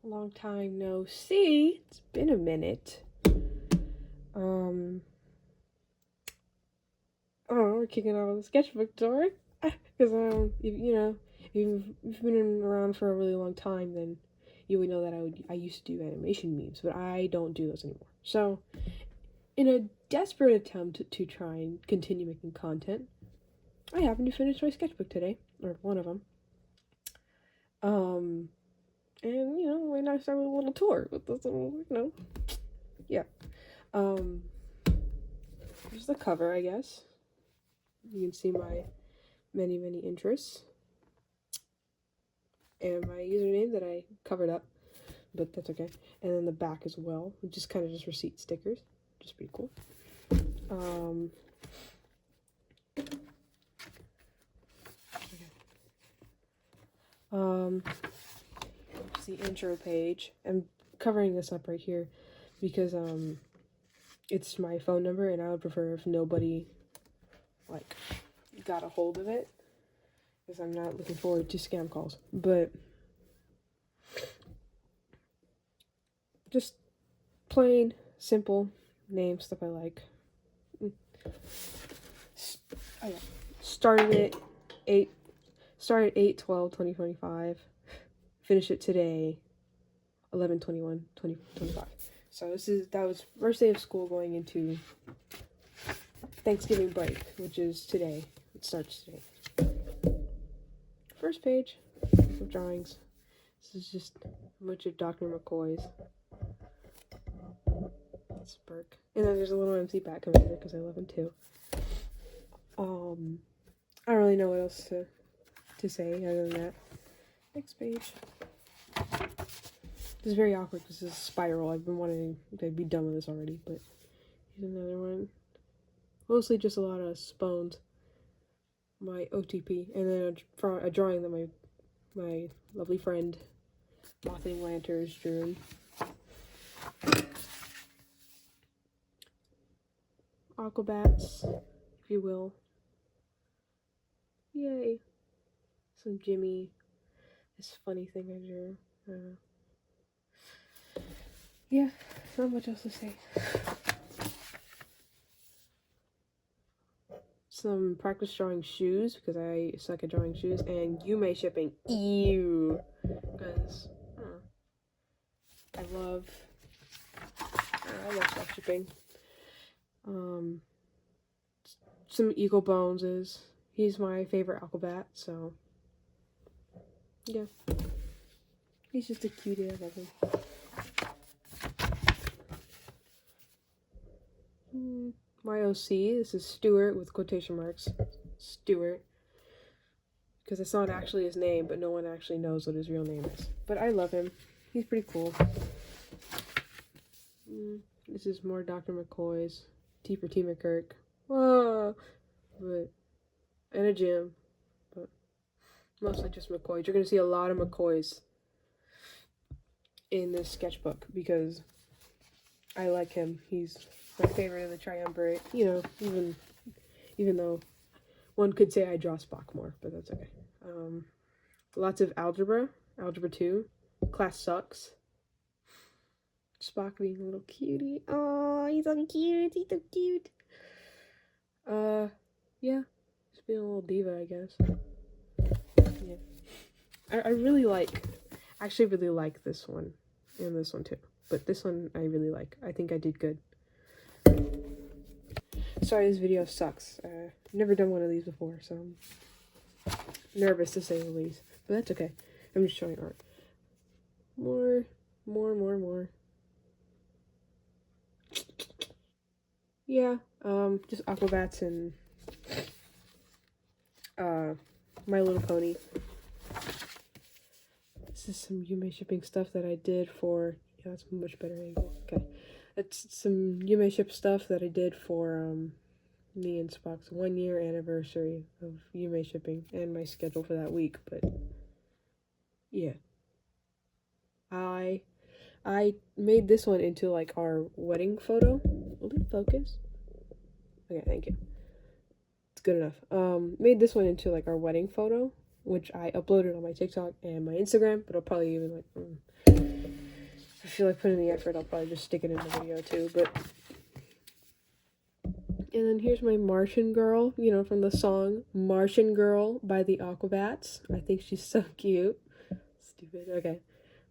Long time no see. It's been a minute. We're kicking off the Sketchbook Tour. Because, if you've been around for a really long time, then you would know that I used to do animation memes, but I don't do those anymore. So, in a desperate attempt to try and continue making content, I happened to finish my sketchbook today, or one of them. And, why not start with a little tour with this little, yeah. Here's the cover, I guess. You can see my many interests. And my username that I covered up, but that's okay. And then the back as well, which is kind of just receipt stickers, which is pretty cool. It's the intro page. I'm covering this up right here because it's my phone number, and I would prefer if nobody got a hold of it, because I'm not looking forward to scam calls. But just plain simple name, stuff I like. Started 8/12/2025. Finish it today, 11/21/2025. So that was first day of school going into Thanksgiving break, which is today. It starts today. First page of drawings. This is just a bunch of Dr. McCoy's. Spark. And then there's a little MC back over here because I love him too. I don't really know what else to say other than that. Next page. This is very awkward because this is a spiral. I've been wanting to be done with this already, but here's another one. Mostly just a lot of spoons. My OTP, and then a drawing that my lovely friend Mothing Lanterns drew. Aquabats, if you will. Yay. Some Jimmy. This funny thing I drew. Yeah, not much else to say. Some practice drawing shoes, because I suck at drawing shoes, and Yume shipping. Ew. Because I love stuff shipping. Some Eagle Boneses. He's my favorite Aquabat, so yeah. He's just a cutie, I love him. My OC, this is Stuart with quotation marks. Stuart. Because it's not actually his name, but no one actually knows what his real name is. But I love him. He's pretty cool. This is more Dr. McCoy's. T for T McKirk. Whoa! And a Jim. But mostly just McCoy. You're going to see a lot of McCoys in this sketchbook because I like him. He's my favorite of the triumvirate. Even though one could say I draw Spock more, but that's okay. Lots of algebra. Algebra 2. Class sucks. Spock being a little cutie. Oh, he's so cute. He's so cute. Yeah. Just being a little diva, I guess. Yeah. I actually really like this one. And this one too. But this one I really like. I think I did good. Sorry, this video sucks. Never done one of these before, so I'm nervous to say the least. But that's okay. I'm just showing art. More. Yeah, just Aquabats and My Little Pony. This is some Yume shipping stuff that I did for, that's a much better angle. Okay. It's some Yume ship stuff that I did for me and Spock's 1-year anniversary of Yume shipping and my schedule for that week, but yeah. I made this one into like our wedding photo. Will it focus? Okay, thank you. It's good enough. Made this one into like our wedding photo, which I uploaded on my TikTok and my Instagram, but I'll probably even If I feel like putting the effort, I'll probably just stick it in the video too, but... And then here's my Martian girl, you know, from the song Martian Girl by the Aquabats. I think she's so cute. Stupid. Okay.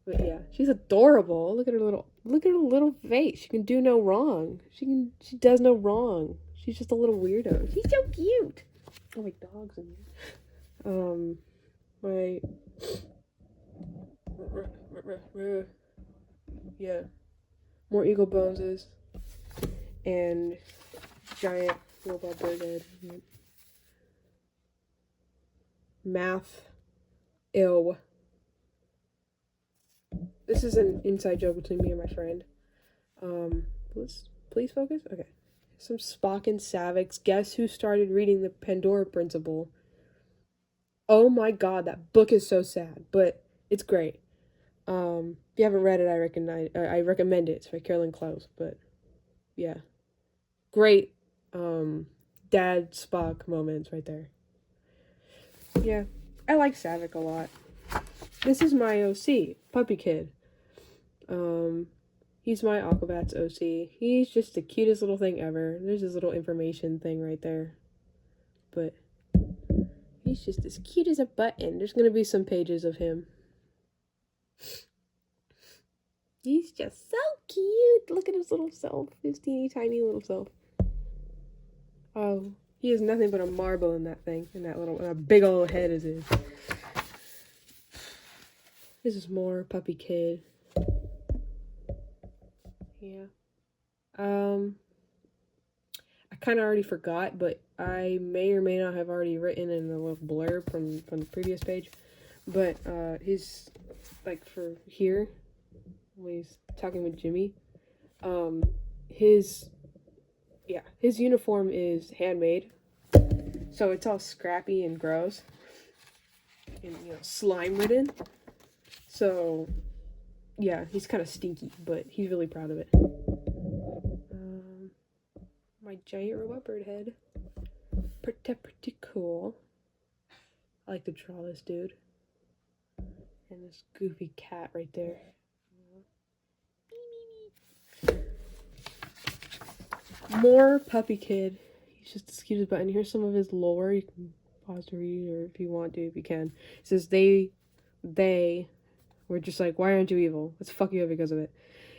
But yeah, she's adorable. Look at her little face. She can do no wrong. She does no wrong. She's just a little weirdo. She's so cute. Oh, my dog's in here. Yeah. More eagle boneses. And giant robot bird head. Math. Ew. This is an inside joke between me and my friend. Please focus? Okay. Some Spock and Savick's. Guess who started reading the Pandora Principle? Oh my god, that book is so sad, but it's great. If you haven't read it, I recommend it. It's by Carolyn Close, but yeah. Great, dad Spock moments right there. Yeah, I like Savick a lot. This is my OC, Puppy Kid. He's my Aquabats OC. He's just the cutest little thing ever. There's this little information thing right there. But he's just as cute as a button. There's gonna be some pages of him. He's just so cute. Look at his little self. His teeny tiny little self. Oh, he is nothing but a marble in that thing. In that big old head is his. This is more Puppy Kid. Yeah. I kind of already forgot, but I may or may not have already written in a little blurb from the previous page. But he's like for here when he's talking with Jimmy. His uniform is handmade, so it's all scrappy and gross and slime ridden. So yeah, he's kind of stinky, but he's really proud of it. My giant robot bird head. Pretty cool. I like to draw this dude. And this goofy cat right there. More Puppy Kid. He's just as cute as a button. Here's some of his lore. You can pause to read, or if you want to, if you can. It says they were just like, why aren't you evil? Let's fuck you up because of it.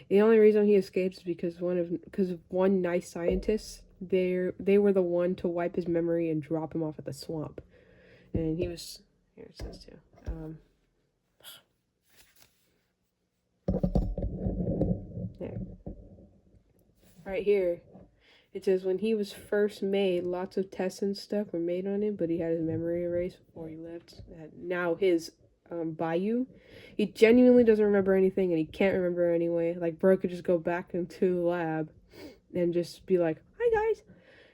The only reason he escapes is because of one nice scientist. They were the one to wipe his memory and drop him off at the swamp. And he was here. It says too. There. Right here. It says when he was first made, lots of tests and stuff were made on him, but he had his memory erased before he left. Now his Bayou, he genuinely doesn't remember anything, and he can't remember anyway. Like, bro could just go back into the lab and just be like, hi guys.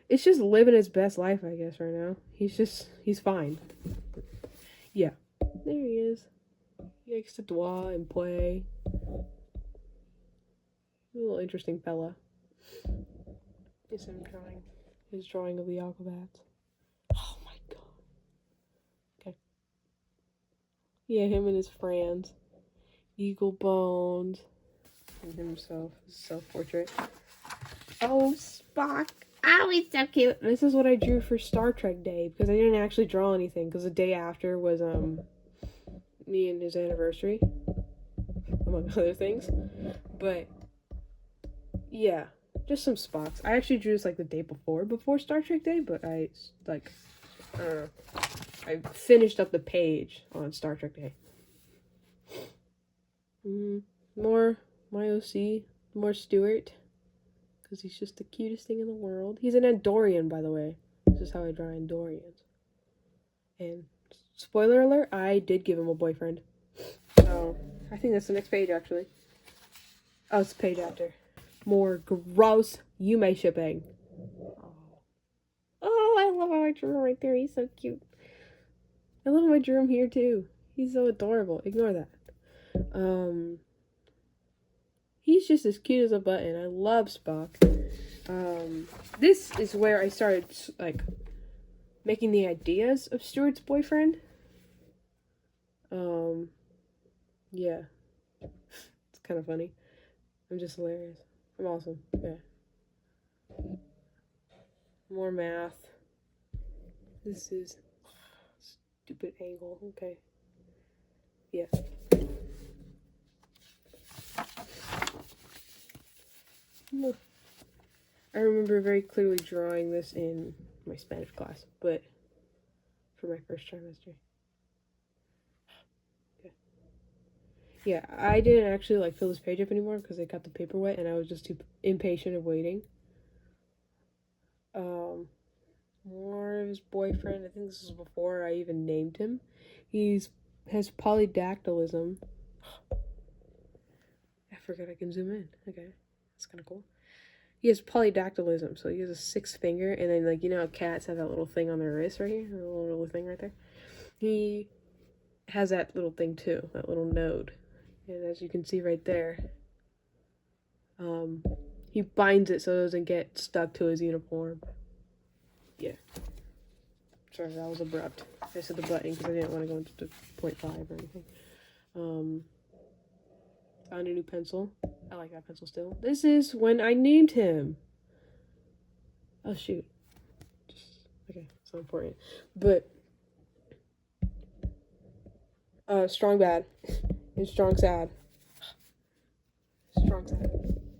It's just living his best life, I guess, right now. He's fine. Yeah. There he is. He likes to draw and play. A little interesting fella. Is him drawing. His drawing of the Aquabats. Oh my god. Okay. Yeah, him and his friends. Eagle Bones. And himself. His self-portrait. Oh, Spock. Oh, he's so cute. This is what I drew for Star Trek Day, because I didn't actually draw anything, because the day after was, me and his anniversary. Among other things. But, yeah. Just some Spocks. I actually drew this, like, the day before Star Trek Day, but I finished up the page on Star Trek Day. More my OC, more Stuart, because he's just the cutest thing in the world. He's an Andorian, by the way. This is how I draw Andorians. And, spoiler alert, I did give him a boyfriend. So, I think that's the next page, actually. Oh, it's the page after. More gross Yume shipping. Oh, I love how I drew him right there. He's so cute. I love how I drew him here, too. He's so adorable. Ignore that. He's just as cute as a button. I love Spock. This is where I started, like, making the ideas of Stuart's boyfriend. Yeah. It's kind of funny. I'm just hilarious. I'm awesome. Yeah. More math. This is stupid angle. Okay. Yeah. I remember very clearly drawing this in my Spanish class, but for my first trimester. Yeah, I didn't actually like fill this page up anymore because I got the paper wet and I was just too impatient of waiting. More of his boyfriend. I think this was before I even named him. Has polydactylism. I forgot I can zoom in. Okay, that's kind of cool. He has polydactylism, so he has a 6th finger, and then like you know how cats have that little thing on their wrist right here, a little thing right there. He has that little thing too, that little node, and as you can see right there, he binds it so it doesn't get stuck to his uniform. Yeah. Sorry, that was abrupt. I said the button because I didn't want to go into the 0.5 or anything. Found a new pencil. I like that pencil still. This is when I named him. Oh, shoot. Okay, it's not important. But, strong bad. And strong sad. Strong sad.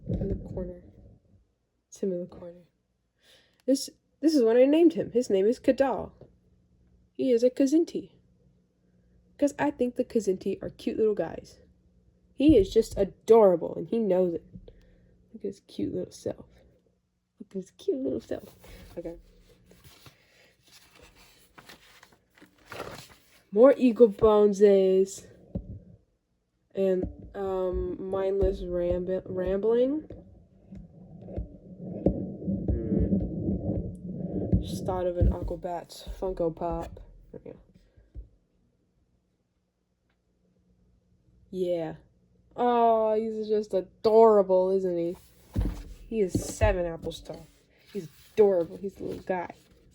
In the corner. It's him in the corner. This is when I named him. His name is Kadal. He is a Kazinti. Because I think the Kazinti are cute little guys. He is just adorable, and he knows it. Look at his cute little self. Look at his cute little self. Okay. More Eagle Boneses. And, mindless rambling. Just thought of an Aquabats Funko Pop. Okay. Yeah. Oh, he's just adorable, isn't he? He is 7 apples tall. He's adorable. He's a little guy.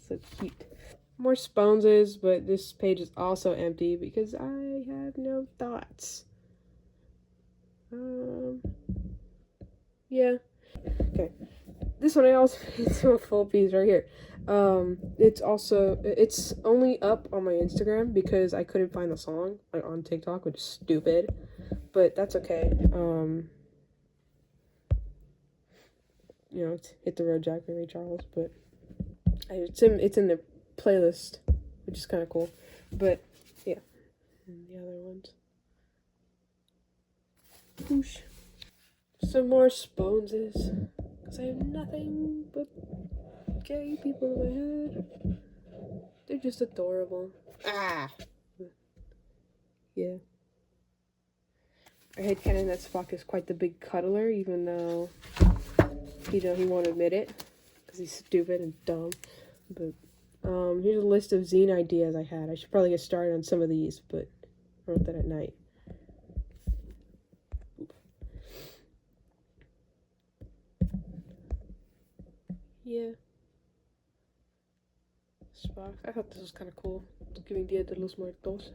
So cute. More Sponses, but this page is also empty because I have no thoughts. Yeah. Okay. This one I also made a full piece right here. It's only up on my Instagram because I couldn't find the song like on TikTok, which is stupid. But that's okay. It's Hit the Road Jack by Ray Charles, but it's in the playlist, which is kind of cool. But yeah, and the other ones. Whoosh. Some more Sponses, because I have nothing but gay people in my head. They're just adorable. Yeah. I headcanon that Spock is quite the big cuddler, even though he won't admit it because he's stupid and dumb. But here's a list of zine ideas I had. I should probably get started on some of these, but I wrote that at night. Yeah. Spock. I thought this was kind of cool. Giving Dia de los Muertos.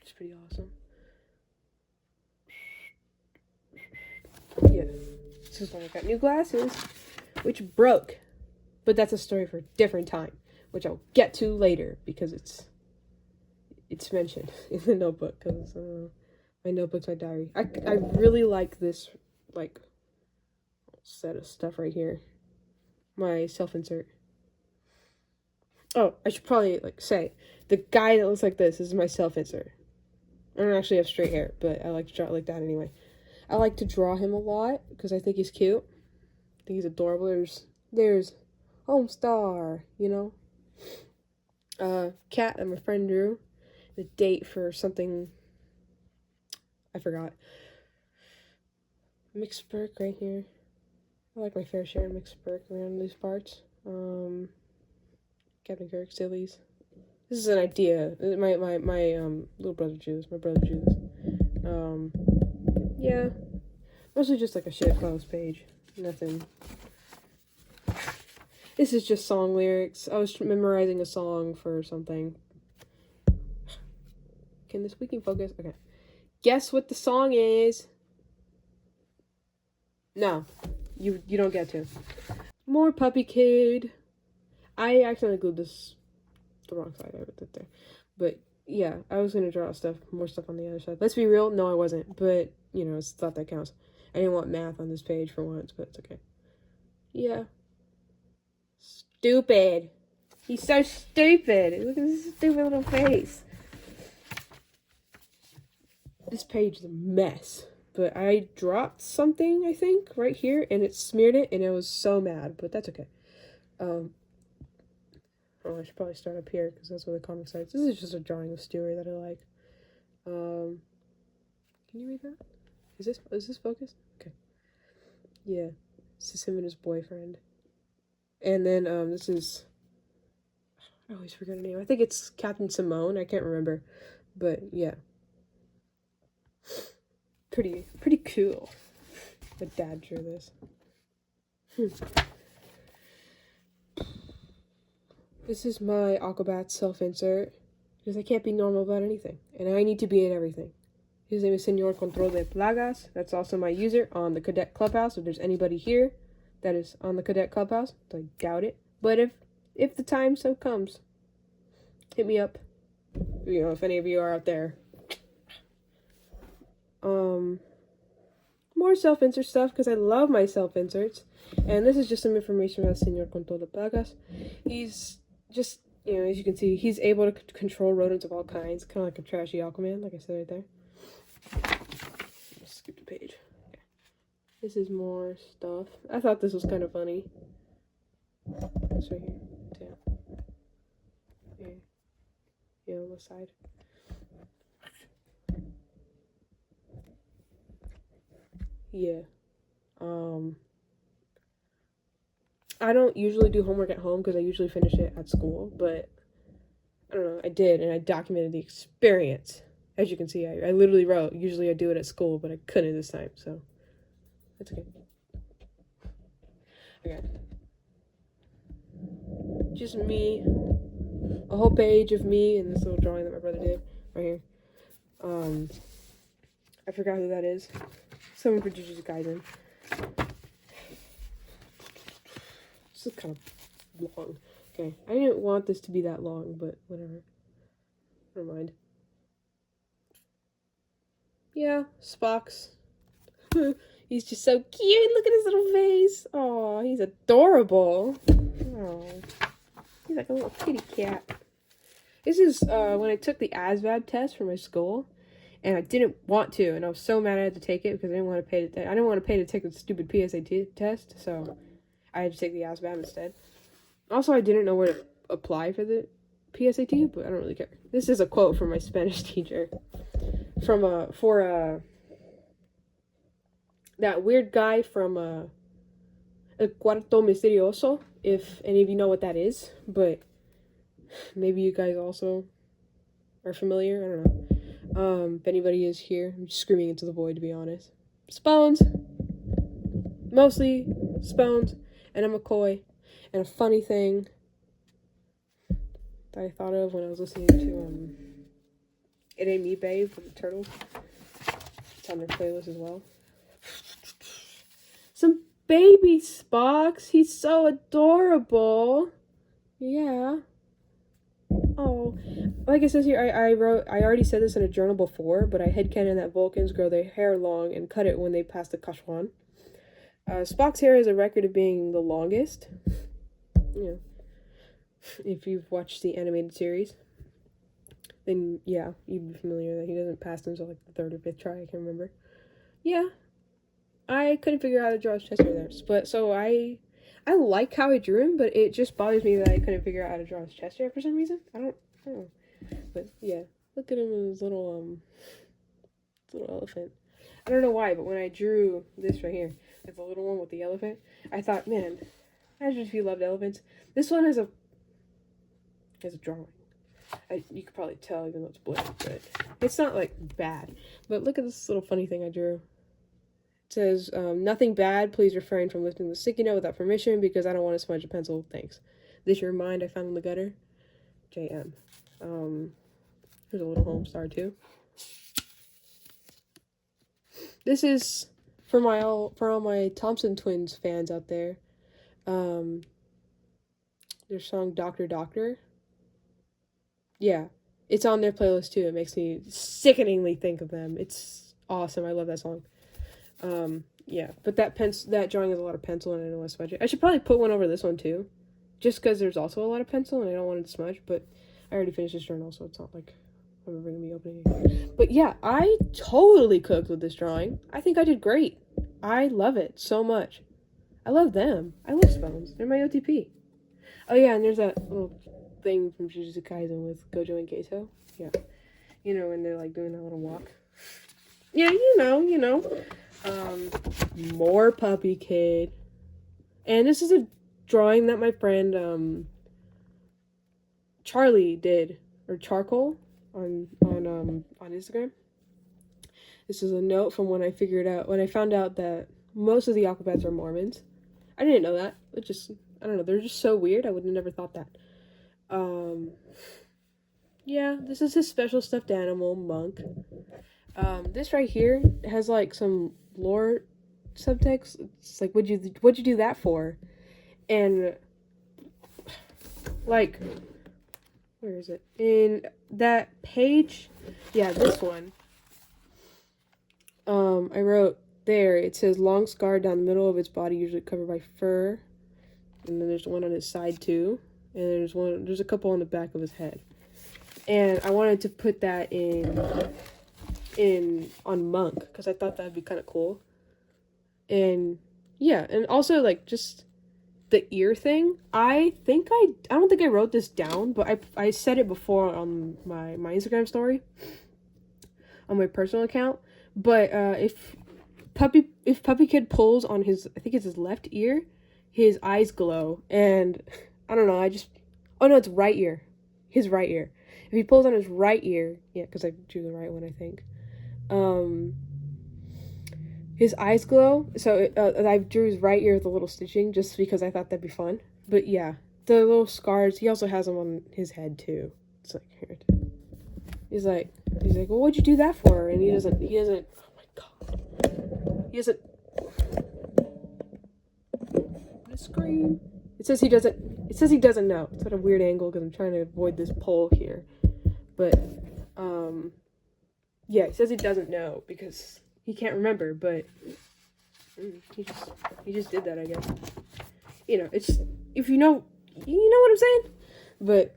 It's pretty awesome. Yeah. This is when I got new glasses, which broke. But that's a story for a different time, which I'll get to later because it's mentioned in the notebook because my notebook's my diary. I really like this like set of stuff right here. My self-insert. Oh, I should probably say the guy that looks like this is my self-insert. I don't actually have straight hair, but I like to draw it like that anyway. I like to draw him a lot because I think he's cute. I think he's adorable. There's Homestar, Cat that my friend drew. The date for something I forgot. Mixed Burke right here. I like my fair share of Mixed Burke around these parts. Captain Kirk, Sillies. This is an idea. My little brother drew this. My brother drew this. Yeah. Mostly just like a shit post page. Nothing. This is just song lyrics. I was memorizing a song for something. Can this we can focus? Okay. Guess what the song is? No, you don't get to. More Puppy Kid. I accidentally glued this the wrong side. I put it there, but yeah, I was gonna draw more stuff on the other side. Let's be real. No, I wasn't. But you know, it's thought that counts. I didn't want math on this page for once, but it's okay. Yeah. Stupid. He's so stupid. Look at his stupid little face. This page is a mess. But I dropped something, I think, right here, and it smeared it, and I was so mad, but that's okay. Oh, I should probably start up here, because that's where the comic starts. This is just a drawing of Stewie that I like. Can you read that? Is this focused? Okay. Yeah. This is him and his boyfriend. And then, this is... I always forget her name. I think it's Captain Simone. I can't remember. But, yeah. Pretty cool. My dad drew this. This is my Aquabat self-insert. Because I can't be normal about anything. And I need to be in everything. His name is Senor Control de Plagas. That's also my user on the Cadet Clubhouse. If there's anybody here that is on the Cadet Clubhouse, I doubt it. But if the time so comes, hit me up. You know, if any of you are out there. More self-insert stuff, because I love my self-inserts. And this is just some information about Senor Control de Plagas. He's just, you know, as you can see, he's able to control rodents of all kinds. Kind of like a trashy Aquaman, like I said right there. Skip the page. Okay. This is more stuff. I thought this was kind of funny. This right here. Yeah. Yeah, on the side. Yeah. I don't usually do homework at home because I usually finish it at school, but I don't know, I did, and I documented the experience. As you can see, I literally wrote, usually I do it at school, but I couldn't this time, so that's okay. Okay. Just me. A whole page of me and this little drawing that my brother did right here. I forgot who that is. Someone for Jujutsu Kaisen. This is kind of long. Okay, I didn't want this to be that long, but whatever. Never mind. Yeah, Spock's. He's just so cute. Look at his little face. Oh, he's adorable. Oh, he's like a little kitty cat. This is when I took the ASVAB test for my school, and I didn't want to, and I was so mad I had to take it because I didn't want to pay. I didn't want to pay to take the stupid PSAT test, so I had to take the ASVAB instead. Also, I didn't know where to apply for the PSAT, but I don't really care. This is a quote from my Spanish teacher, from that weird guy from El Cuarto Misterioso, if any of you know what that is, but maybe you guys also are familiar. I don't know. If anybody is here, I'm just screaming into the void, to be honest. Spones! Mostly Spones and a McCoy. And a funny thing that I thought of when I was listening to It Ain't Me Babe from the Turtles. It's on their playlist as well. Some baby Spocks. He's so adorable. Yeah. Oh, like it says here, I already said this in a journal before, but I headcanon that Vulcans grow their hair long and cut it when they pass the Kashwan. Spock's hair is a record of being the longest. Yeah. If you've watched the animated series, then yeah, you'd be familiar that he doesn't pass until like the 3rd or 5th try, I can't remember. Yeah. I couldn't figure out how to draw his chest hair there. But so I like how I drew him, but it just bothers me that I couldn't figure out how to draw his chest hair for some reason. I don't know. But yeah, look at him with his little elephant. I don't know why, but when I drew this right here, like the little one with the elephant, I thought, man, imagine if you loved elephants. This one has a drawing. You could probably tell even though it's blurry, but it's not like bad. But look at this little funny thing I drew. It says, nothing bad, please refrain from lifting the sticky note without permission because I don't want to smudge a pencil, thanks. This your mind I found in the gutter? JM. Here's a little home star too. This is for all my Thompson Twins fans out there, their song Doctor Doctor. Yeah. It's on their playlist too. It makes me sickeningly think of them. It's awesome. I love that song. Yeah, but that drawing has a lot of pencil and I don't want to smudge it. I should probably put one over this one too, just because there's also a lot of pencil and I don't want it to smudge. But I already finished this journal, so it's not like I'm ever gonna be opening it. But yeah, I totally cooked with this drawing. I think I did great. I love it so much. I love them. I love Spells. They're my OTP. Oh yeah, and there's that little thing from Jujutsu Kaisen with Gojo and Geto. Yeah, you know, when they're like doing that little walk. Yeah, you know. More Puppy Kid. And this is a drawing that my friend Charlie did, or Charcoal on Instagram. This is a note from when I found out that most of the Aquabats are Mormons. I didn't know that. I don't know, they're just so weird. I would have never thought that. Yeah, this is his special stuffed animal, Monk. This right here has like some lore subtext. It's like, what'd you do that for? And like, where is it? In that page, yeah, this one. I wrote there, it says long scar down the middle of its body, usually covered by fur. And then there's one on his side too. And there's a couple on the back of his head. And I wanted to put that on Monk because I thought that'd be kind of cool. And yeah, and also like just the ear thing. I don't think I wrote this down, but I said it before on my Instagram story on my personal account. But if Puppy Kid pulls on his, I think it's his left ear, his eyes glow. And I don't know, oh no, it's right ear. His right ear. If he pulls on his right ear, yeah, because I drew the right one, I think. His eyes glow. So I drew his right ear with a little stitching just because I thought that'd be fun. But yeah, the little scars. He also has them on his head too. It's like here. He's like, well, what'd you do that for? And he doesn't. Oh my god. He doesn't. I'm gonna scream. It says he doesn't know. It's at a weird angle because I'm trying to avoid this pole here. But, yeah, he says he doesn't know because he can't remember, but he just did that, I guess. You know, it's, if you know what I'm saying? But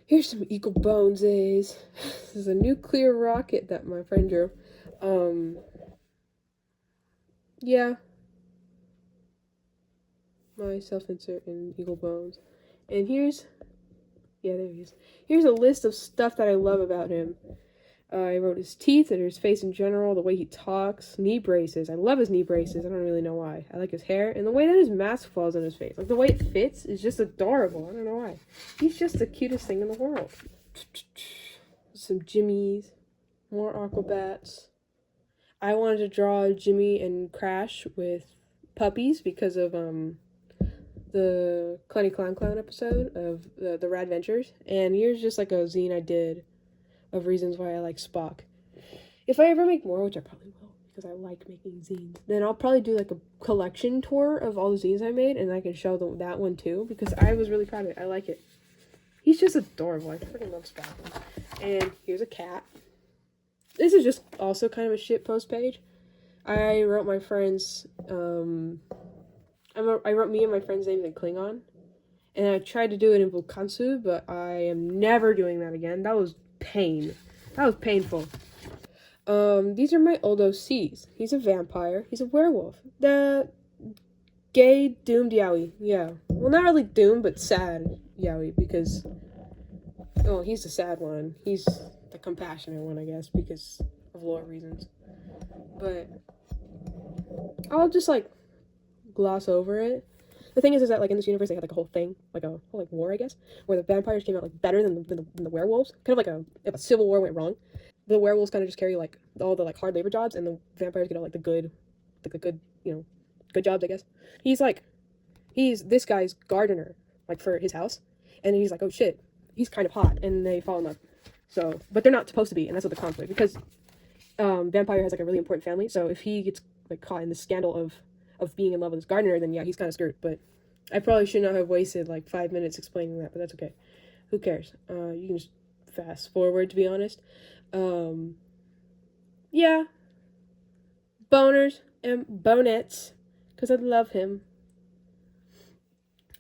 here's some Eagle Boneses. This is a nuclear rocket that my friend drew. Yeah. My self-insert in Eagle Bones. And there he is. Here's a list of stuff that I love about him. I wrote his teeth and his face in general, the way he talks, knee braces. I love his knee braces. I don't really know why. I like his hair and the way that his mask falls on his face. Like the way it fits is just adorable. I don't know why. He's just the cutest thing in the world. Some Jimmies, more Aquabats. I wanted to draw Jimmy and Crash with puppies because of the Clowny Clown episode of the Rad Ventures. And here's just like a zine I did of reasons why I like Spock. If I ever make more, which I probably will, because I like making zines, then I'll probably do like a collection tour of all the zines I made, and I can show them that one too, because I was really proud of it. I like it. He's just adorable. I freaking love Spock. And here's a cat. This is just also kind of a shit post page. I wrote my friends, I wrote me and my friend's names in Klingon, and I tried to do it in Vulkansu, but I am never doing that again. That was pain. That was painful. These are my old OCs. He's a vampire. He's a werewolf. The gay doomed yaoi. Yeah. Well, not really doomed, but sad yaoi, because, oh, he's the sad one. He's the compassionate one, I guess, because of lore reasons. But I'll just, like, gloss over it. The thing is that, like, in this universe, they had, like, a whole thing, like, a whole, like, war, I guess, where the vampires came out, like, better than the werewolves. Kind of like if a civil war went wrong. The werewolves kind of just carry, like, all the, like, hard labor jobs, and the vampires get all, like, the good, you know, good jobs, I guess. He's this guy's gardener, like, for his house, and then he's like, oh, shit, he's kind of hot, and they fall in love. So, but they're not supposed to be, and that's what the conflict, because Vampire has like a really important family, so if he gets like caught in the scandal of being in love with his gardener, then yeah, he's kind of screwed. But I probably should not have wasted like 5 minutes explaining that, but that's okay. Who cares? You can just fast forward, to be honest. Um, yeah, boners and bonettes, because I love him.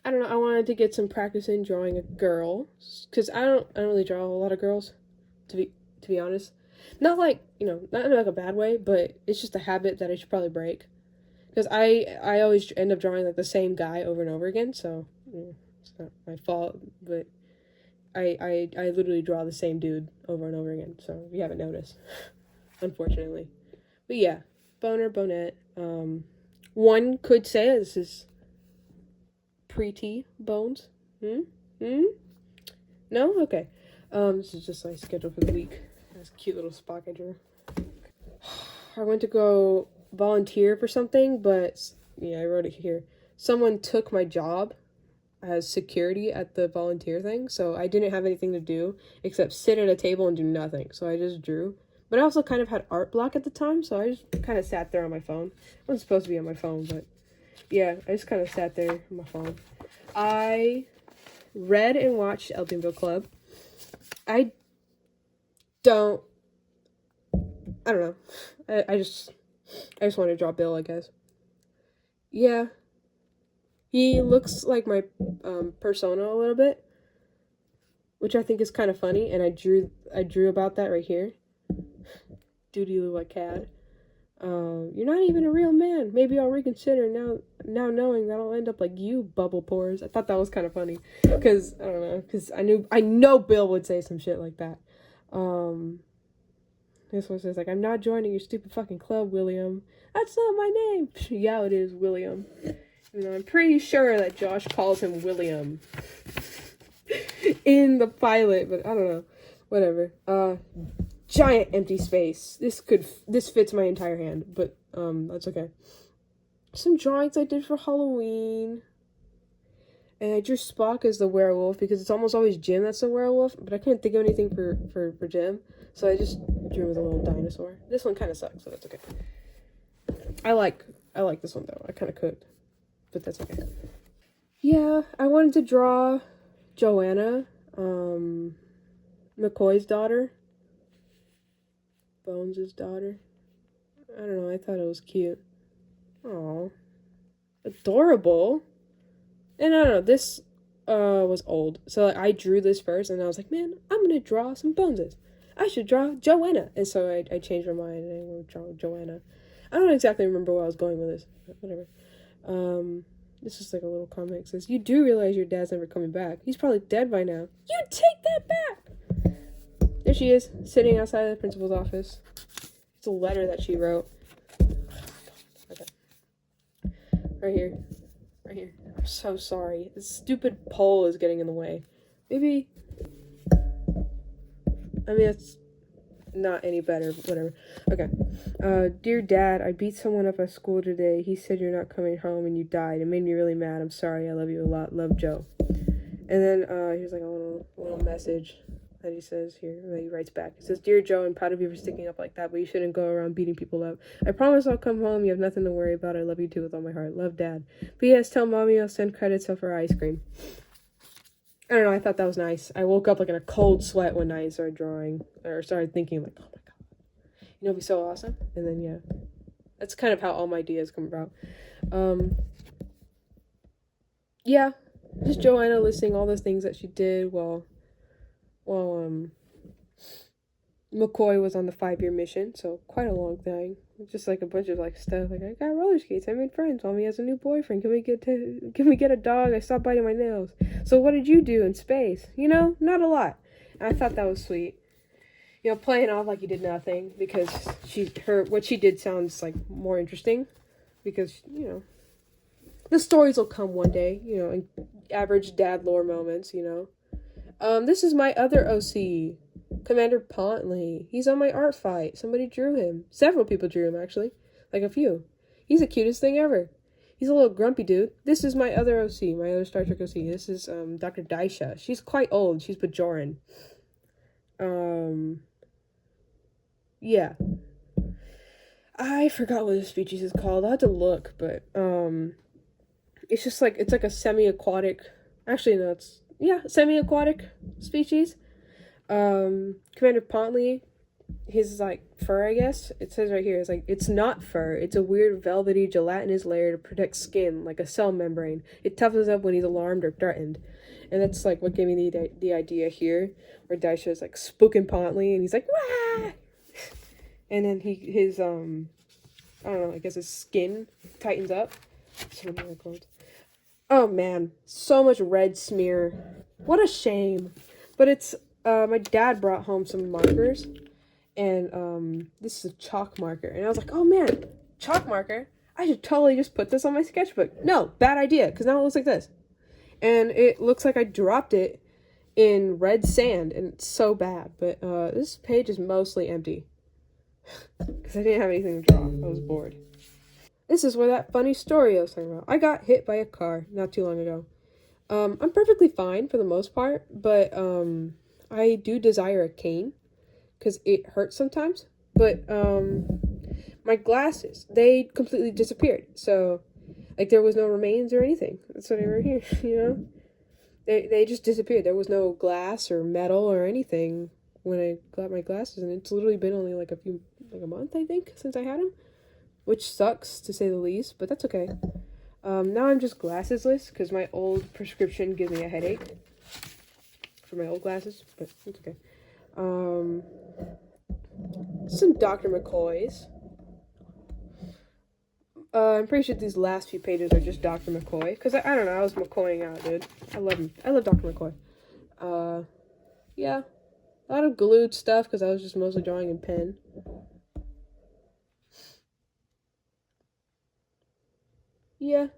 I don't know. I wanted to get some practice in drawing a girl, because I don't really draw a lot of girls, to be honest. Not like not in like a bad way, but it's just a habit that I should probably break. Because I always end up drawing like the same guy over and over again, so it's not my fault. But I literally draw the same dude over and over again. So if you haven't noticed, unfortunately. But yeah, boner, bonette. One could say this is pretty bones. Hmm. Hmm. No. Okay. This is just my schedule for the week. This cute little spot I drew. I went to go volunteer for something, but yeah, I wrote it here. Someone took my job as security at the volunteer thing, so I didn't have anything to do except sit at a table and do nothing. So I just drew. But I also kind of had art block at the time, so I just kind of sat there on my phone. I wasn't supposed to be on my phone, but yeah, I just kind of sat there on my phone. I read and watched Eltonville Club. I don't know. I just want to draw Bill, I guess. Yeah. He looks like my persona a little bit, which I think is kind of funny, and I drew about that right here. Dude, you look like Cad. You're not even a real man. Maybe I'll reconsider now knowing that I'll end up like you, bubble pores. I thought that was kind of funny, because I don't know, because I know Bill would say some shit like that. This one says like, I'm not joining your stupid fucking club, William. That's not my name. Yeah, it is, William. I'm pretty sure that Josh calls him William in the pilot, but I don't know. Whatever. Giant empty space. This fits my entire hand, but that's okay. Some drawings I did for Halloween. And I drew Spock as the werewolf because it's almost always Jim that's the werewolf, but I couldn't think of anything for Jim, so I just drew with a little dinosaur. This one kind of sucks, so that's okay. I like this one though. I kind of could, but that's okay. Yeah, I wanted to draw Joanna, McCoy's daughter, Bones' daughter. I don't know, I thought it was cute. Aww. Adorable. And I don't know, this was old. So like, I drew this first, and I was like, man, I'm gonna draw some Boneses. I should draw Joanna. And so I changed my mind, and I went to draw Joanna. I don't exactly remember where I was going with this, but whatever. This is like a little comic. It says, you do realize your dad's never coming back. He's probably dead by now. You take that back! There she is, sitting outside the principal's office. It's a letter that she wrote. Okay. Right here. Right here. I'm so sorry. This stupid pole is getting in the way. Maybe... I mean, it's not any better, but whatever. Okay. Dear Dad, I beat someone up at school today. He said you're not coming home and you died. It made me really mad. I'm sorry. I love you a lot. Love, Joe. And then here's like a little message that he says here, that he writes back. He says, Dear Joe, I'm proud of you for sticking up like that, but you shouldn't go around beating people up. I promise I'll come home. You have nothing to worry about. I love you too with all my heart. Love, Dad. P.S. Tell Mommy I'll send credits up for ice cream. I don't know, I thought that was nice. I woke up like in a cold sweat one night and started drawing, or started thinking like, oh my god, it'd be so awesome. And then yeah, that's kind of how all my ideas come about. Yeah, just Joanna listing all those things that she did while McCoy was on the 5-year mission, so quite a long thing. Just like a bunch of like stuff, like I got roller skates, I made friends, Mommy has a new boyfriend, can we get a dog, I stopped biting my nails. So what did you do in space? Not a lot. And I thought that was sweet. Playing off like you did nothing, because what she did sounds like more interesting, because the stories will come one day, and average dad lore moments, This is my other OC, Commander Pontley. He's on my art fight. Somebody drew him. Several people drew him, actually. Like a few. He's the cutest thing ever. He's a little grumpy dude. This is my other OC, my other Star Trek OC. This is Dr. Daisha. She's quite old. She's Bajoran. Yeah. I forgot what the species is called. I had to look, but it's just like it's like a semi-aquatic. Actually, no, it's yeah, semi-aquatic species. Commander Pontley, his like fur, I guess it says right here, is like it's not fur. It's a weird velvety gelatinous layer to protect skin, like a cell membrane. It toughens up when he's alarmed or threatened, and that's like what gave me the idea here, where Daisha is like spooking Pontley, and he's like wah, and then his I don't know, I guess his skin tightens up. Oh man, so much red smear. What a shame. But it's my dad brought home some markers, and this is a chalk marker, and I was like, oh man, chalk marker. I should totally just put this on my sketchbook. No, bad idea, because now it looks like this. And it looks like I dropped it in red sand, and it's so bad. But this page is mostly empty. Because I didn't have anything to draw. I was bored. This is where that funny story I was talking about. I got hit by a car not too long ago. I'm perfectly fine for the most part, but I do desire a cane because it hurts sometimes. But my glasses, they completely disappeared. So, like, there was no remains or anything. That's what I wrote here, you know? They just disappeared. There was no glass or metal or anything when I got my glasses, and it's literally been only like a month, I think, since I had them, which sucks to say the least, but that's okay. Now I'm just glassesless because my old prescription gives me a headache for my old glasses, but it's okay. Some Dr. McCoys. I'm pretty sure these last few pages are just Dr. McCoy, because I don't know, I was McCoying out, dude. I love him. I love Dr. McCoy. Yeah. A lot of glued stuff, because I was just mostly drawing in pen. Yeah.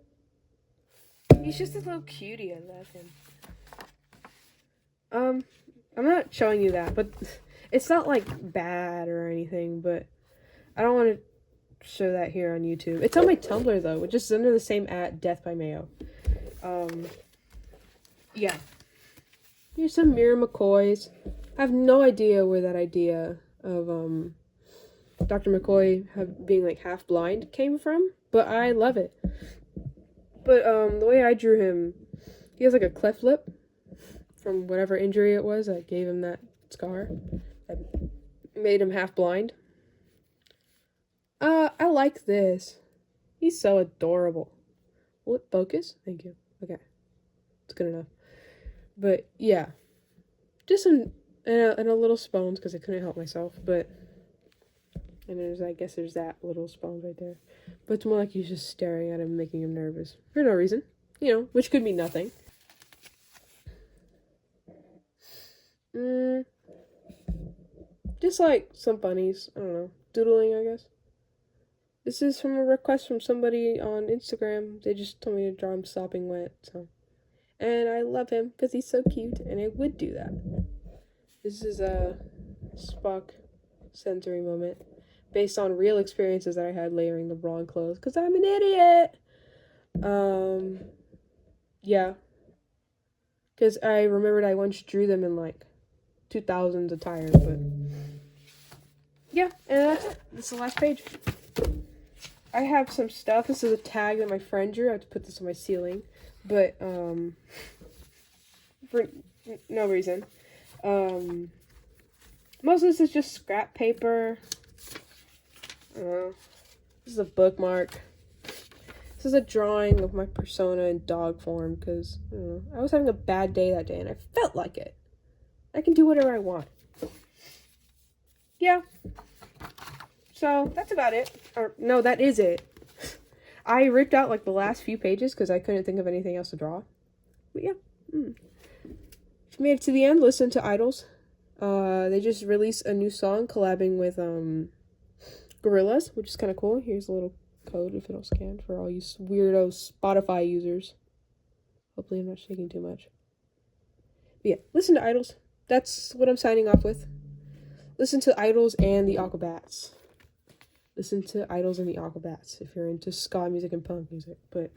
He's just a little cutie, I love him. I'm not showing you that, but it's not, like, bad or anything, but I don't want to show that here on YouTube. It's on my Tumblr, though, which is under the same @Death by Mayo. Yeah. Here's some Mira McCoys. I have no idea where that idea of, Dr. McCoy being, like, half blind came from, but I love it. But, the way I drew him, he has, like, a cleft lip from whatever injury it was that gave him that scar that made him half blind. I like this. He's so adorable. Will it focus? Thank you. Okay. It's good enough. But, yeah. Just some, and a little spoons, because I couldn't help myself, but, and I guess there's that little spoon right there. But it's more like he's just staring at him, making him nervous. For no reason. You know, which could mean nothing. Just like some bunnies. I don't know. Doodling, I guess. This is from a request from somebody on Instagram. They just told me to draw him sopping wet, so. And I love him because he's so cute, and I would do that. This is a Spock sensory moment based on real experiences that I had layering the wrong clothes because I'm an idiot. Yeah. Because I remembered I once drew them in like 2000s attire, but yeah, and that's it. This is the last page. I have some stuff. This is a tag that my friend drew. I have to put this on my ceiling, but for no reason. Most of this is just scrap paper. I don't know. This is a bookmark. This is a drawing of my persona in dog form because I was having a bad day that day and I felt like it. I can do whatever I want. Yeah. So that's about it. Or no, that is it. I ripped out like the last few pages because I couldn't think of anything else to draw. But yeah. If you made it to the end, listen to Idols. They just released a new song collabing with Gorillaz, which is kind of cool. Here's a little code if it'll scan for all you weirdo Spotify users. Hopefully I'm not shaking too much. But yeah, listen to Idols. That's what I'm signing off with. Listen to Idols and the Aquabats. Listen to Idols and the Aquabats if you're into ska music and punk music. But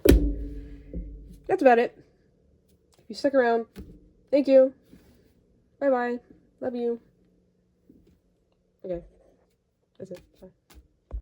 that's about it. If you stuck around, thank you. Bye-bye. Love you. Okay. That's it. Bye.